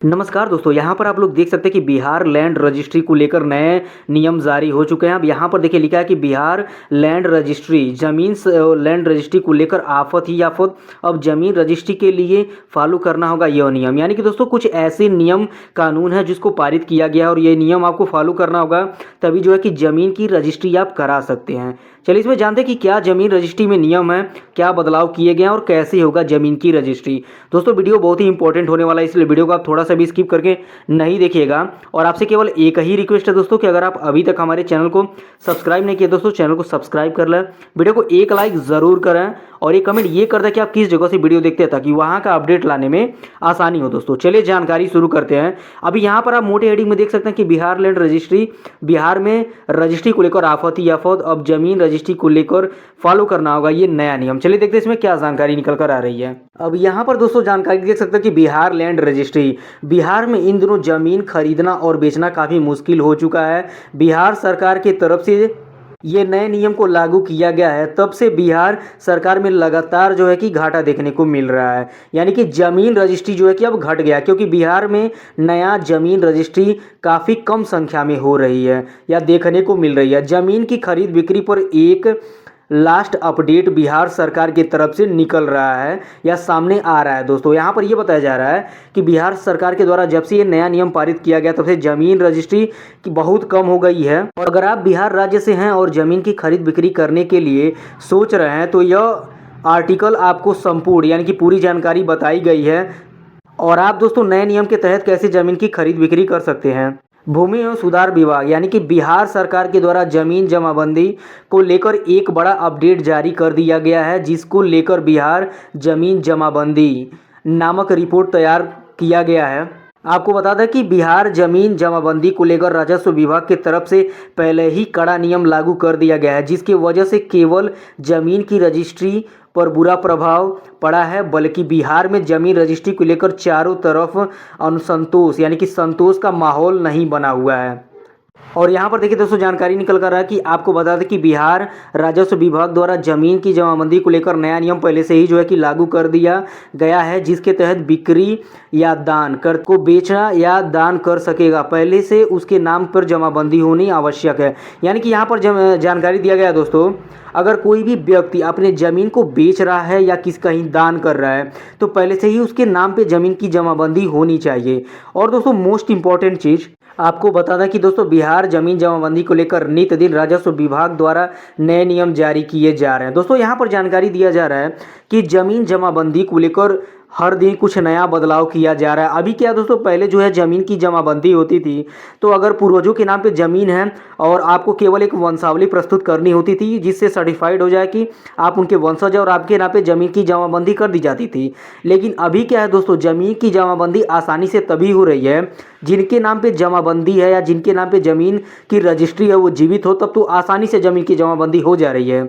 नमस्कार दोस्तों, यहाँ पर आप लोग देख सकते हैं कि बिहार लैंड रजिस्ट्री को लेकर नए नियम जारी हो चुके हैं। अब यहाँ पर देखिए लिखा है कि Bihar land registry land registry को लेकर आफत ही आफत। अब ज़मीन रजिस्ट्री के लिए फॉलो करना होगा यह नियम, यानी कि दोस्तों कुछ ऐसे नियम कानून है जिसको पारित किया गया है और ये नियम आपको फॉलो करना होगा, तभी जो है कि ज़मीन की रजिस्ट्री आप करा सकते हैं। चलिए इसमें जानते हैं कि क्या ज़मीन रजिस्ट्री में नियम है, क्या बदलाव किए गए हैं और कैसे होगा ज़मीन की रजिस्ट्री। दोस्तों वीडियो बहुत ही इंपॉर्टेंट होने वाला है, इसलिए वीडियो को आप थोड़ा सा भी स्किप करके नहीं देखिएगा। और आपसे केवल एक ही रिक्वेस्ट है दोस्तों कि अगर आप अभी तक हमारे चैनल को सब्सक्राइब नहीं किए दोस्तों, चैनल को सब्सक्राइब कर लें, वीडियो को एक लाइक ज़रूर करें और एक कमेंट ये कर दें कि आप किस जगह से वीडियो देखते हैं, ताकि वहाँ का अपडेट लाने में आसानी हो। दोस्तों चलिए जानकारी शुरू करते हैं। अभी यहाँ पर आप मोटे हेडिंग में देख सकते हैं कि बिहार लैंड रजिस्ट्री, बिहार में रजिस्ट्री को लेकर आफत ही आफत। अब जमीन रजिस्ट्री को लेकर फॉलो करना होगा ये नया नियम। चलिए देखते हैं इसमें क्या जानकारी निकल कर आ रही है। अब यहाँ पर दोस्तों जानकारी देख सकते हैं कि बिहार लैंड रजिस्ट्री, बिहार में इन दिनों जमीन खरीदना और बेचना काफ़ी मुश्किल हो चुका है। बिहार सरकार की तरफ से ये नए नियम को लागू किया गया है, तब से बिहार सरकार में लगातार जो है कि घाटा देखने को मिल रहा है। यानी कि ज़मीन रजिस्ट्री जो है कि अब घट गया, क्योंकि बिहार में नया ज़मीन रजिस्ट्री काफ़ी कम संख्या में हो रही है या देखने को मिल रही है। ज़मीन की खरीद बिक्री पर एक लास्ट अपडेट बिहार सरकार की तरफ से निकल रहा है या सामने आ रहा है। दोस्तों यहाँ पर ये बताया जा रहा है कि बिहार सरकार के द्वारा जब से ये नया नियम पारित किया गया तब से ज़मीन रजिस्ट्री की बहुत कम हो गई है। और अगर आप बिहार राज्य से हैं और ज़मीन की खरीद बिक्री करने के लिए सोच रहे हैं तो यह आर्टिकल आपको संपूर्ण यानी कि पूरी जानकारी बताई गई है और आप दोस्तों नए नियम के तहत कैसे ज़मीन की खरीद बिक्री कर सकते हैं। भूमि एवं सुधार विभाग यानी कि बिहार सरकार के द्वारा जमीन जमाबंदी को लेकर एक बड़ा अपडेट जारी कर दिया गया है, जिसको लेकर बिहार जमीन जमाबंदी नामक रिपोर्ट तैयार किया गया है। आपको बता दें कि बिहार जमीन जमाबंदी को लेकर राजस्व विभाग की तरफ से पहले ही कड़ा नियम लागू कर दिया गया है, जिसकी वजह से केवल जमीन की रजिस्ट्री पर बुरा प्रभाव पड़ा है, बल्कि बिहार में जमीन रजिस्ट्री को लेकर चारों तरफ असंतोष यानी कि संतोष का माहौल नहीं बना हुआ है। और यहाँ पर देखिए दोस्तों जानकारी निकल कर रहा है कि आपको बता दें कि बिहार राजस्व विभाग द्वारा जमीन की जमाबंदी को लेकर नया नियम पहले से ही जो है कि लागू कर दिया गया है, जिसके तहत बिक्री या दान कर को बेचना या दान कर सकेगा, पहले से उसके नाम पर जमाबंदी होनी आवश्यक है। यानी कि यहाँ पर जानकारी दिया गया है दोस्तों, अगर कोई भी व्यक्ति अपने ज़मीन को बेच रहा है या कहीं दान कर रहा है तो पहले से ही उसके नाम पे ज़मीन की जमाबंदी होनी चाहिए। और दोस्तों मोस्ट इम्पॉर्टेंट चीज़ आपको बता दें कि दोस्तों बिहार जमीन जमाबंदी को लेकर नित दिन राजस्व विभाग द्वारा नए नियम जारी किए जा रहे हैं। दोस्तों यहाँ पर जानकारी दिया जा रहा है कि जमीन जमाबंदी को लेकर हर दिन कुछ नया बदलाव किया जा रहा है। अभी क्या दोस्तों, पहले जो है ज़मीन की जमाबंदी होती थी तो अगर पूर्वजों के नाम पे ज़मीन है और आपको केवल एक वंशावली प्रस्तुत करनी होती थी जिससे सर्टिफाइड हो जाए कि आप उनके वंशज और आपके नाम पे ज़मीन की जमाबंदी कर दी जाती थी। लेकिन अभी क्या है दोस्तों, ज़मीन की जमाबंदी आसानी से तभी हो रही है जिनके नाम पे जमाबंदी है या जिनके नाम पे ज़मीन की रजिस्ट्री है वो जीवित हो, तब तो आसानी से ज़मीन की जमाबंदी हो जा रही है।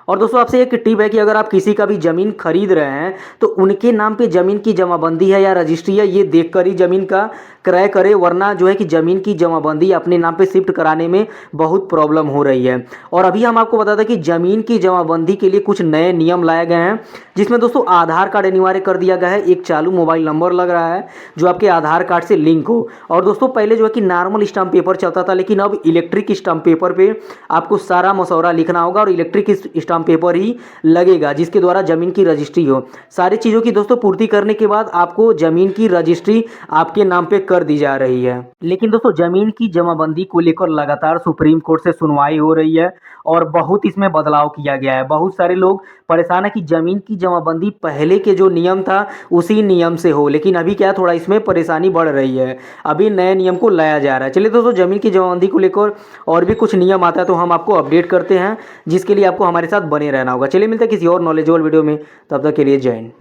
और दोस्तों आपसे एक टिप है कि अगर आप किसी का भी ज़मीन खरीद रहे हैं तो उनके नाम पे ज़मीन की जमाबंदी है या रजिस्ट्री है ये देखकर ही ज़मीन का क्रय करें, वरना जो है कि ज़मीन की जमाबंदी अपने नाम पे शिफ्ट कराने में बहुत प्रॉब्लम हो रही है। और अभी हम आपको बता दें कि ज़मीन की जमाबंदी के लिए कुछ नए नियम लाए गए हैं, जिसमें दोस्तों आधार कार्ड अनिवार्य कर दिया गया है, एक चालू मोबाइल नंबर लग रहा है जो आपके आधार कार्ड से लिंक हो। और दोस्तों पहले जो है कि नॉर्मल स्टाम्प पेपर चलता था, लेकिन अब इलेक्ट्रिक स्टाम्प पेपर पर आपको सारा मशवरा लिखना होगा और इलेक्ट्रिक स्टाम्प पेपर ही लगेगा जिसके द्वारा जमीन की रजिस्ट्री हो। सारी चीज़ों की दोस्तों पूर्ति करने के बाद आपको जमीन की रजिस्ट्री आपके नाम पे कर दी जा रही है। लेकिन दोस्तों जमीन की जमाबंदी को लेकर लगातार सुप्रीम कोर्ट से सुनवाई हो रही है और बहुत इसमें बदलाव किया गया है। बहुत सारे लोग परेशान है कि जमीन की जमाबंदी पहले के जो नियम था उसी नियम से हो, लेकिन अभी क्या थोड़ा इसमें परेशानी बढ़ रही है, अभी नए नियम को लाया जा रहा है। चलिए दोस्तों जमीन की जमाबंदी को लेकर और भी कुछ नियम आता है तो हम आपको अपडेट करते हैं, जिसके लिए आपको हमारे साथ बने रहना होगा। चलिए मिलते हैं किसी और नॉलेजेबल वीडियो में, तब तक के लिए जय हिंद।